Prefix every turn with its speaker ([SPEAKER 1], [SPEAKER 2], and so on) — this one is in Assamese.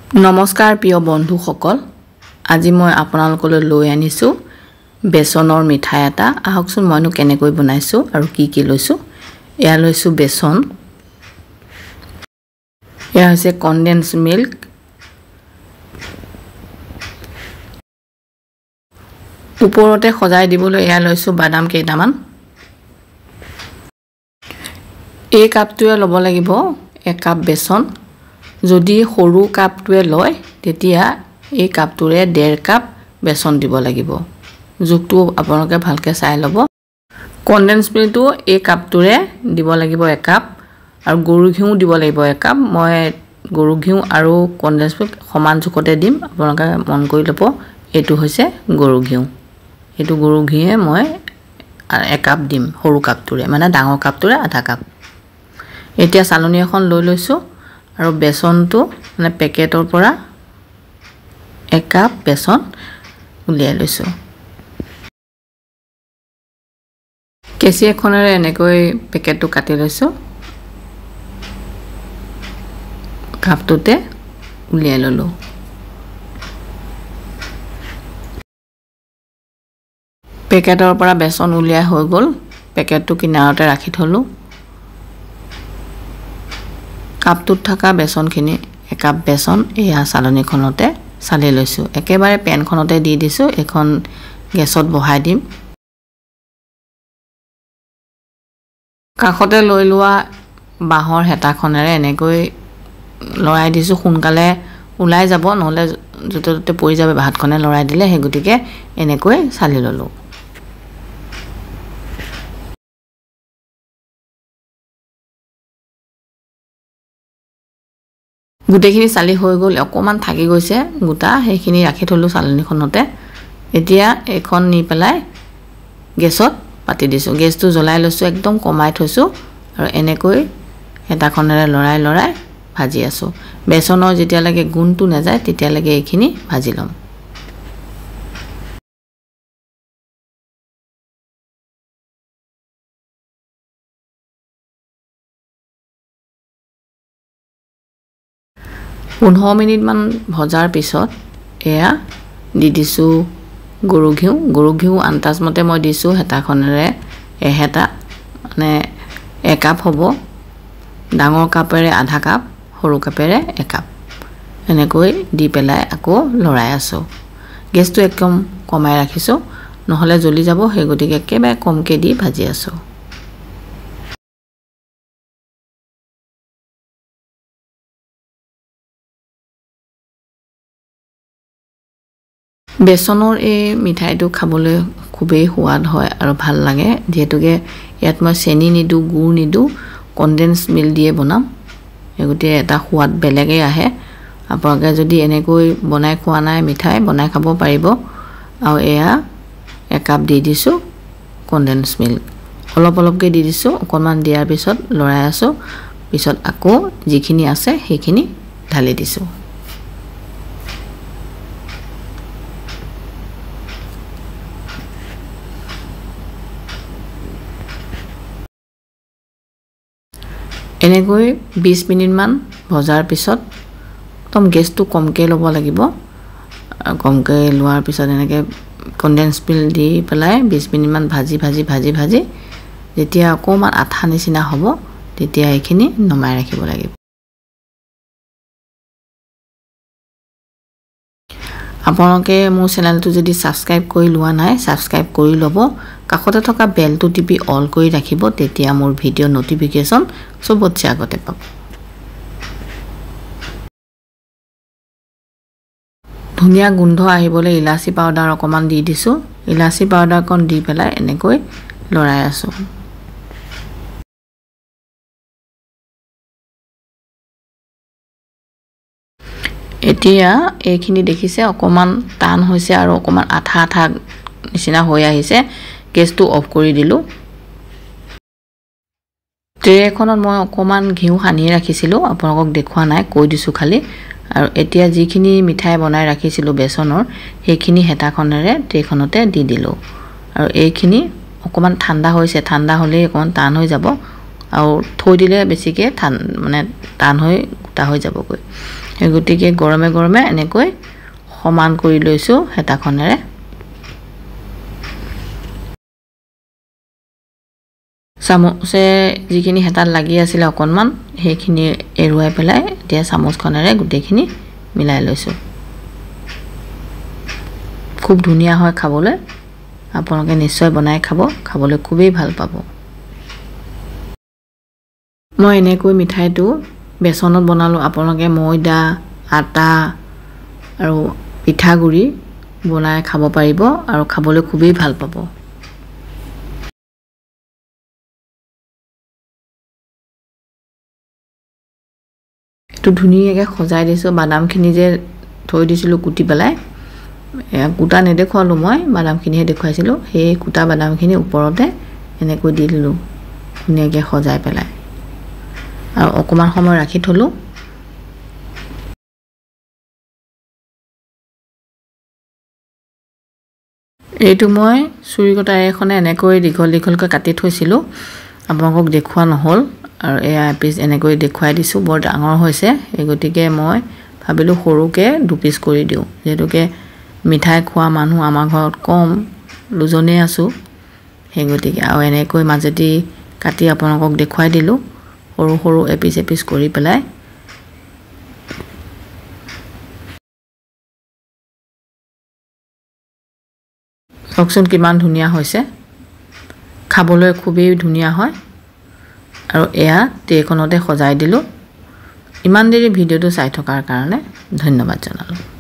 [SPEAKER 1] নমস্কাৰ প্ৰিয় বন্ধুসকল, আজি মই আপোনালোকলৈ লৈ আনিছোঁ বেচনৰ মিঠাই এটা। আহকচোন মইনো কেনেকৈ বনাইছোঁ আৰু কি কি লৈছোঁ। এয়া লৈছোঁ বেচন, এয়া হৈছে কনডেন্স মিল্ক, ওপৰতে সজাই দিবলৈ এয়া লৈছোঁ বাদাম কেইটামান। এই কাপটোৱে ল'ব লাগিব 1 কাপ বেচন। যদি সৰু কাপটোৱে লয় তেতিয়া এই কাপটোৰে 1.5 কাপ বেচন দিব লাগিব। জোখটো আপোনালোকে ভালকৈ চাই ল'ব। কনডেন্স মিল্কটো এই কাপটোৰে দিব লাগিব 1 কাপ আৰু গৰু ঘিউ দিব লাগিব 1 কাপ। মই গৰু ঘিউ আৰু কনডেন্স মিল্ক সমান জোখতে দিম, আপোনালোকে মন কৰি ল'ব। এইটো হৈছে গৰু ঘিউ, এইটো গৰু ঘিউৱে মই 1 কাপ দিম, সৰু কাপটোৰে মানে ডাঙৰ কাপটোৰে আধা কাপ। এতিয়া চালনী এখন লৈ লৈছোঁ আৰু বেচনটো মানে পেকেটৰ পৰা 1 কাপ বেচন উলিয়াই লৈছোঁ। কেঁচি এখনেৰে এনেকৈ পেকেটটো কাটি লৈছোঁ, কাপটোতে উলিয়াই ল'লোঁ। পেকেটৰ পৰা বেচন উলিয়াই হৈ গ'ল, পেকেটটো কিনাৰতে ৰাখি থলোঁ। কাপটোত থকা বেচনখিনি 1 কাপ বেচন এয়া চালনীখনতে চালি লৈছোঁ। একেবাৰে পেনখনতে দি দিছোঁ, এখন গেছত বহাই দিম। কাষতে লৈ লোৱা বাঁহৰ হেতাখনেৰে এনেকৈ লৰাই দিছোঁ, সোনকালে ওলাই যাব, নহ'লে য'তে ত'তে পৰি যাব ভাতখনে লৰাই দিলে। সেই গতিকে এনেকৈ চালি ল'লোঁ। গোটেইখিনি চালি হৈ গ'ল, অকণমান থাকি গৈছে গোটা, সেইখিনি ৰাখি থলোঁ চালনীখনতে। এতিয়া এইখন নি পেলাই গেছত পাতি দিছোঁ। গেছটো জ্বলাই লৈছোঁ, একদম কমাই থৈছোঁ আৰু এনেকৈ হেতাখনেৰে লৰাই লৰাই ভাজি আছোঁ। বেচনৰ যেতিয়ালৈকে গোন্ধটো নাযায় তেতিয়ালৈকে এইখিনি ভাজি ল'ম। পোন্ধৰ মিনিটমান ভজাৰ পিছত এয়া দি দিছোঁ গৰু ঘিউ। গৰু ঘিউ আন্দাজমতে মই দিছোঁ, হেতাখনেৰে এহেতা, মানে 1 কাপ হ'ব। ডাঙৰ কাপেৰে আধা কাপ, সৰু কাপেৰে 1 কাপ, এনেকৈ দি পেলাই আকৌ লৰাই আছোঁ। গেছটো একদম কমাই ৰাখিছোঁ, নহ'লে জ্বলি যাব। সেই গতিকে একেবাৰে কমকৈ দি ভাজি আছোঁ। বেচনৰ এই মিঠাইটো খাবলৈ খুবেই সোৱাদ হয় আৰু ভাল লাগে, যিহেতুকে ইয়াত মই চেনি নিদিওঁ, গুড় নিদিওঁ, কনডেন্স মিল্ক দিয়ে বনাম। সেই গতিকে এটা সোৱাদ বেলেগেই আহে। আপোনালোকে যদি এনেকৈ বনাই খোৱা নাই মিঠাই, বনাই খাব পাৰিব। আৰু এয়া 1 কাপ দি দিছোঁ কনডেন্স মিল্ক, অলপ অলপকৈ দি দিছোঁ। অকণমান দিয়াৰ পিছত লৰাই আছোঁ, পিছত আকৌ যিখিনি আছে সেইখিনি ঢালি দিছোঁ। এনেকৈ 20 মিনিটমান ভজাৰ পিছত একদম গেছটো কমকৈ ল'ব লাগিব। কমকৈ লোৱাৰ পিছত এনেকৈ কনডেন্স মিল্ক দি পেলাই 20 মিনিটমান ভাজি ভাজি ভাজি ভাজি যেতিয়া অকণমান আঠা নিচিনা হ'ব তেতিয়া এইখিনি নমাই ৰাখিব লাগিব। আপোনালোকে মোৰ চেনেলটো যদি ছাবস্ক্ৰাইব কৰি লোৱা নাই, ছাবস্ক্ৰাইব কৰি ল'ব। কাষতে থকা বেলটো টিপি অল কৰি ৰাখিব, তেতিয়া মোৰ ভিডিঅ' ন'টিফিকেশ্যন চবতছে আগতে পাব। ধুনীয়া গোন্ধ আহিবলৈ ইলাচি পাউডাৰ অকণমান দি দিছোঁ। ইলাচি পাউডাৰকণ দি পেলাই এনেকৈ লৰাই আছোঁ। এতিয়া এইখিনি দেখিছে অকণমান টান হৈছে আৰু অকণমান আঠা আঠা নিচিনা হৈ আহিছে। গেছটো অফ কৰি দিলোঁ। ট্ৰে এখনত মই অকণমান ঘিউ সানি ৰাখিছিলোঁ, আপোনালোকক দেখুওৱা নাই, কৈ দিছোঁ খালি। আৰু এতিয়া যিখিনি মিঠাই বনাই ৰাখিছিলোঁ বেচনৰ, সেইখিনি হেতাখনেৰে ট্ৰেখনতে দি দিলোঁ। আৰু এইখিনি অকণমান ঠাণ্ডা হৈছে, ঠাণ্ডা হ'লেই অকণমান টান হৈ যাব আৰু থৈ দিলে বেছিকৈ মানে টান হৈ ফুটা হৈ যাবগৈ সেই গতিকে গৰমে গৰমে এনেকৈ সমান কৰি লৈছোঁ হেতাখনেৰে চামুচে যিখিনি হেতাত লাগি আছিল অকণমান সেইখিনি এৰুৱাই পেলাই এতিয়া চামুচখনেৰে গোটেইখিনি মিলাই লৈছোঁ খুব ধুনীয়া হয় খাবলৈ আপোনালোকে নিশ্চয় বনাই খাব খাবলৈ খুবেই ভাল পাব মই এনেকৈ মিঠাইটো বেচনত বনালোঁ আপোনালোকে ময়দা আটা আৰু পিঠাগুড়ি বনাই খাব পাৰিব আৰু খাবলৈ খুবেই ভাল পাব এইটো ধুনীয়াকৈ সজাই দিছোঁ বাদামখিনি যে থৈ দিছিলোঁ কুটি পেলাই কুটা নেদেখুৱালোঁ মই বাদামখিনিহে দেখুৱাইছিলোঁ সেই কুটা বাদামখিনি ওপৰতে এনেকৈ দি দিলোঁ ধুনীয়াকৈ সজাই পেলাই আৰু অকণমান সময় ৰাখি থলোঁ এইটো মই চুৰি কটাৰী এখনে এনেকৈ দীঘল দীঘলকৈ কাটি থৈছিলোঁ আপোনালোকক দেখুওৱা নহ'ল আৰু এয়া এপিচ এনেকৈ দেখুৱাই দিছোঁ বৰ ডাঙৰ হৈছে এই গতিকে মই ভাবিলোঁ সৰুকৈ দুপিচ কৰি দিওঁ যিহেতুকে মিঠাই খোৱা মানুহ আমাৰ ঘৰত কম দুজনেই আছোঁ সেই গতিকে আৰু এনেকৈ মাজেদি কাটি আপোনালোকক দেখুৱাই দিলোঁ সৰু সৰু এপিচ এপিচ কৰি পেলাই চাওকচোন কিমান ধুনীয়া হৈছে খাবলৈ খুবেই ধুনীয়া হয় আৰু এয়া ট্ৰেখনতে সজাই দিলোঁ ইমান দেৰি ভিডিঅ'টো চাই থকাৰ কাৰণে ধন্যবাদ জনালোঁ